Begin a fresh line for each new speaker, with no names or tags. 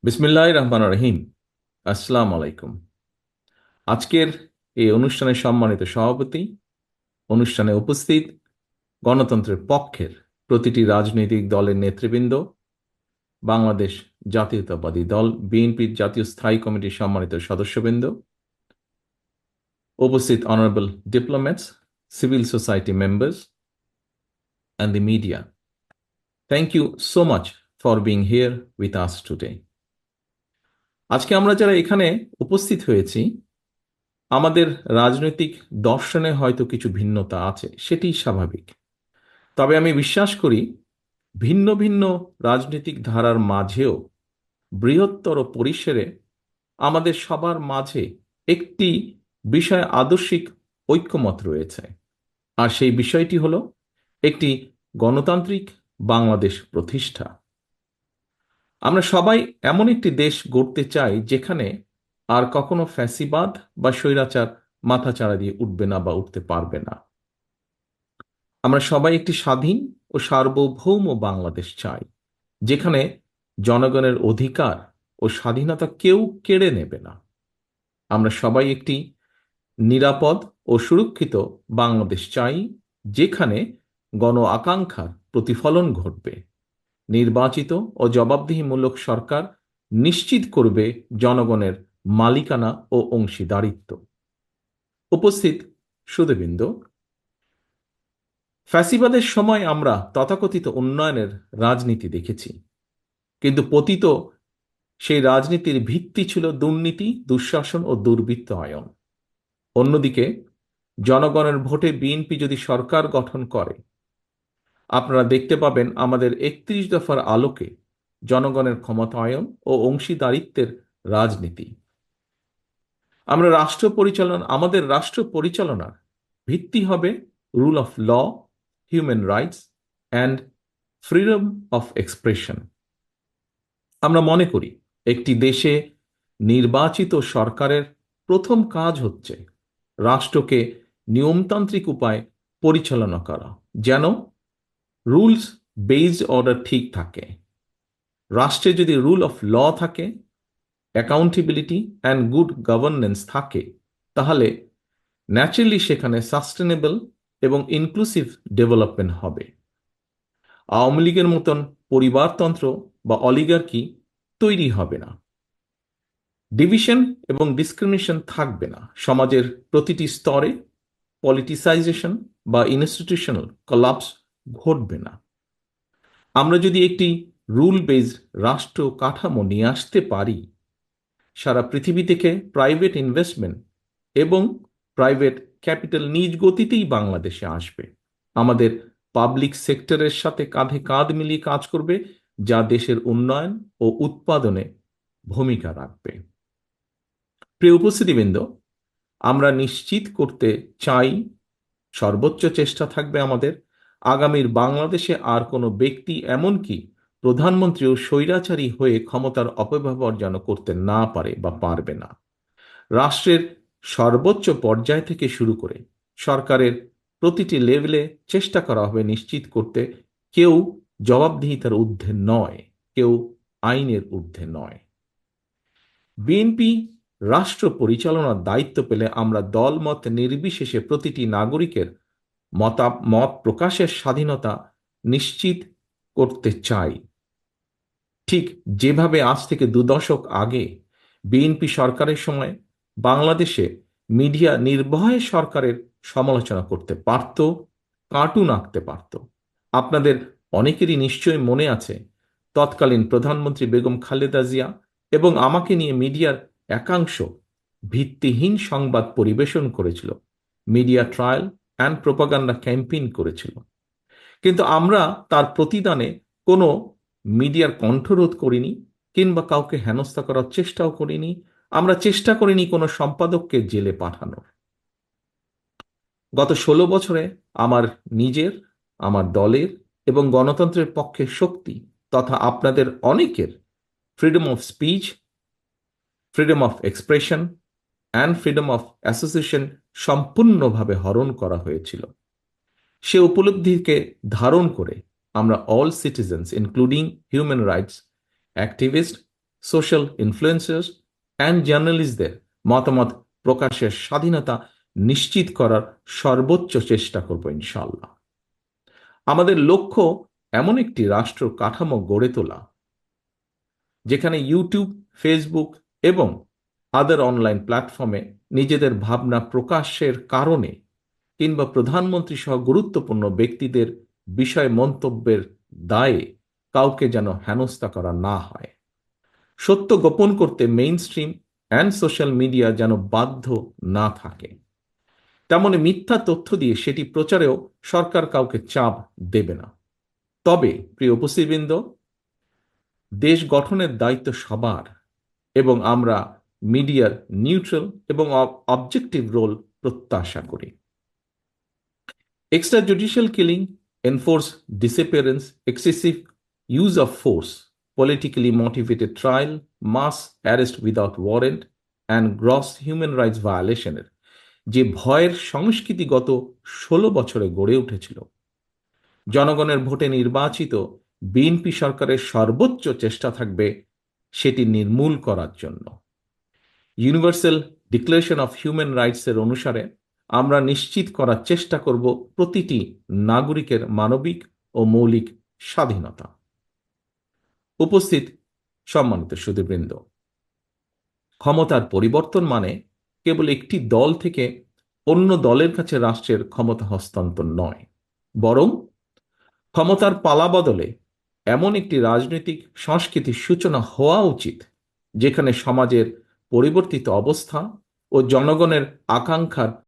বিসমিল্লাহির রহমানির রহিম। আসসালামু আলাইকুম। আজকের এই অনুষ্ঠানের সম্মানিত সভাপতি, অনুষ্ঠানে উপস্থিত গণতন্ত্রের পক্ষের প্রতিটি রাজনৈতিক দলের নেতৃবৃন্দ, বাংলাদেশ জাতীয়তাবাদী দল বিএনপির জাতীয় স্থায়ী কমিটির সম্মানিত সদস্যবৃন্দ, উপস্থিত honourable diplomats, civil society members and the media, thank you so much for being here with us today. আজকে আমরা যারা এখানে উপস্থিত হয়েছি, আমাদের রাজনৈতিক দর্শনে হয়তো কিছু ভিন্নতা আছে, সেটি স্বাভাবিক। তবে আমি বিশ্বাস করি ভিন্ন ভিন্ন রাজনৈতিক ধারার মাঝেও বৃহত্তর পরিসরে আমাদের সবার মাঝে একটি বিষয় আদর্শিক ঐক্যমত রয়েছে। আর সেই বিষয়টি হলো একটি গণতান্ত্রিক বাংলাদেশ প্রতিষ্ঠা। আমরা সবাই এমন একটি দেশ গড়তে চাই যেখানে আর কখনো ফ্যাসিবাদ বা স্বৈরাচার মাথাচাড়া দিয়ে উঠবে না বা উঠতে পারবে না। আমরা সবাই একটি স্বাধীন ও সার্বভৌম বাংলাদেশ চাই, যেখানে জনগণের অধিকার ও স্বাধীনতা কেউ কেড়ে নেবে না। আমরা সবাই একটি নিরাপদ ও সুরক্ষিত বাংলাদেশ চাই, যেখানে গণ আকাঙ্ক্ষার প্রতিফলন ঘটবে। নির্বাচিত ও জবাবদিহিমূলক সরকার নিশ্চিত করবে জনগণের মালিকানা ও অংশীদারিত্ব। উপস্থিত সুধীবৃন্দ, ফ্যাসিবাদের সময় আমরা তথাকথিত উন্নয়নের রাজনীতি দেখেছি, কিন্তু পতিত সেই রাজনীতির ভিত্তি ছিল দুর্নীতি, দুঃশাসন ও দুর্বৃত্তায়ন। অন্যদিকে জনগণের ভোটে বিএনপি যদি সরকার গঠন করে, আপনারা দেখতে পাবেন আমাদের ৩১ দফার আলোকে জনগণের ক্ষমতায়ন ও অংশীদারিত্বের রাজনীতি। আমাদের রাষ্ট্র পরিচালনার ভিত্তি হবে rule of law, human rights and freedom of expression. আমরা মনে করি একটি দেশে নির্বাচিত সরকারের প্রথম কাজ হচ্ছে রাষ্ট্রকে নিয়মতান্ত্রিক উপায়ে পরিচালনা করা, যেন রুলস বেসড অর্ডার ঠিক থাকে। রাষ্ট্রে যদি রুল অফ ল থাকে, অ্যাকাউন্টেবিলিটি অ্যান্ড গুড গভর্নেন্স থাকে, তাহলে ন্যাচারালি সেখানে সাস্টেনেবল এবং ইনক্লুসিভ ডেভেলপমেন্ট হবে। আওয়ামী লীগের মতন পরিবারতন্ত্র বা অলিগার্কি তৈরি হবে না। ডিভিশন এবং ডিসক্রিমিনেশন থাকবে না। সমাজের প্রতিটি স্তরে পলিটিসাইজেশন বা ইনস্টিটিউশনাল কলাপস ঘটবে না। আমরা যদি একটি রুল বেসড রাষ্ট্র কাঠামো নিয়ে আসতে পারি, সারা পৃথিবী থেকে প্রাইভেট ইনভেস্টমেন্ট এবং প্রাইভেট ক্যাপিটাল নিজ গতিতেই বাংলাদেশে আসবে। আমাদের পাবলিক সেক্টরের সাথে কাঁধে কাঁধ মিলিয়ে কাজ করবে, যা দেশের উন্নয়ন ও উৎপাদনে ভূমিকা রাখবে। প্রিয় উপস্থিতিবৃন্দ, আমরা নিশ্চিত করতে চাই, সর্বোচ্চ চেষ্টা থাকবে আমাদের, আগামীর বাংলাদেশে আর কোনো ব্যক্তি, এমনকি প্রধানমন্ত্রীও স্বৈরাচারী হয়ে ক্ষমতার অপব্যবহার যেন করতে না পারে বা পারবে না। রাষ্ট্রের সর্বোচ্চ পর্যায় থেকে শুরু করে সরকারের প্রতিটি লেভেলে চেষ্টা করা হবে নিশ্চিত করতে কেউ জবাবদিহিতার ঊর্ধ্বে নয়, কেউ আইনের ঊর্ধ্বে নয়। বিএনপি রাষ্ট্র পরিচালনার দায়িত্ব পেলে আমরা দলমত নির্বিশেষে প্রতিটি নাগরিকের মত প্রকাশের স্বাধীনতা নিশ্চিত করতে চাই। ঠিক যেভাবে আজ থেকে ২ দশক আগে বিএনপি সরকারের সময় বাংলাদেশে মিডিয়া নির্ভয়ে সরকারের সমালোচনা করতে পারত, কার্টুন আঁকতে পারত। আপনাদের অনেকেরই নিশ্চয়ই মনে আছে, তৎকালীন প্রধানমন্ত্রী বেগম খালেদা জিয়া এবং আমাকে নিয়ে মিডিয়ার একাংশ ভিত্তিহীন সংবাদ পরিবেশন করেছিল, media trial and propaganda campaign করেছিল। কিন্তু আমরা তার প্রতিদানে কোনো মিডিয়ার কণ্ঠরোধ করিনি, কিংবা কাউকে হেনস্থা করার চেষ্টাও করিনি। আমরা চেষ্টা করিনি কোনো সম্পাদককে জেলে পাঠানোর। গত ১৬ বছরে আমার নিজের, আমার দলের এবং গণতন্ত্রের পক্ষে শক্তি তথা আপনাদের অনেকের freedom of speech, freedom of expression and freedom of association সম্পূর্ণভাবে হরণ করা হয়েছিল। সে উপলব্ধিকে ধারণ করে আমরা all citizens including human rights activist social influencers and জার্নালিস্টদের মতামত প্রকাশের স্বাধীনতা নিশ্চিত করার সর্বোচ্চ চেষ্টা করব ইনশাআল্লাহ। আমাদের লক্ষ্য এমন একটি রাষ্ট্র কাঠামো গড়ে তোলা যেখানে ইউটিউব, ফেসবুক এবং আদার অনলাইন প্ল্যাটফর্মে নিজেদের ভাবনা প্রকাশের কারণে কিংবা প্রধানমন্ত্রী সহ গুরুত্বপূর্ণ ব্যক্তিদের বিষয় মন্তব্যের দায়ে কাউকে যেন হেনস্থা করা না হয়। সত্য গোপন করতে main stream and social media যেন বাধ্য না থাকে, তেমনি মিথ্যা তথ্য দিয়ে সেটি প্রচারেও সরকার কাউকে চাপ দেবে না। তবে প্রিয় উপস্থিতবৃন্দ, দেশ গঠনের দায়িত্ব সবার এবং আমরা মিডিয়ার নিউট্রাল এবং অবজেক্টিভ রোল প্রত্যাশা করি। Extrajudicial killing, enforced disappearance, excessive use of force, politically motivated trial, mass arrest without warrant, and gross human rights violationের যে ভয়ের সংস্কৃতি গত 16 বছরে গড়ে উঠেছিল, জনগণের ভোটে নির্বাচিত বিএনপি সরকারের সর্বোচ্চ চেষ্টা থাকবে সেটি নির্মূল করার জন্য। ইউনিভার্সাল ডিক্লারেশন অফ হিউম্যান রাইটসের অনুসারে আমরা নিশ্চিত করার চেষ্টা করব প্রতিটি নাগরিকের মানবিক ও মৌলিক স্বাধীনতা। উপস্থিত সম্মানিত সুধীবৃন্দ, ক্ষমতার পরিবর্তন মানে কেবল একটি দল থেকে অন্য দলের কাছে রাষ্ট্রের ক্ষমতা হস্তান্তর নয়, বরং ক্ষমতার পালাবদলে এমন একটি রাজনৈতিক সংস্কৃতির সূচনা হওয়া উচিত যেখানে সমাজের পরিবর্তিত অবস্থা ও জনগণের আকাঙ্ক্ষার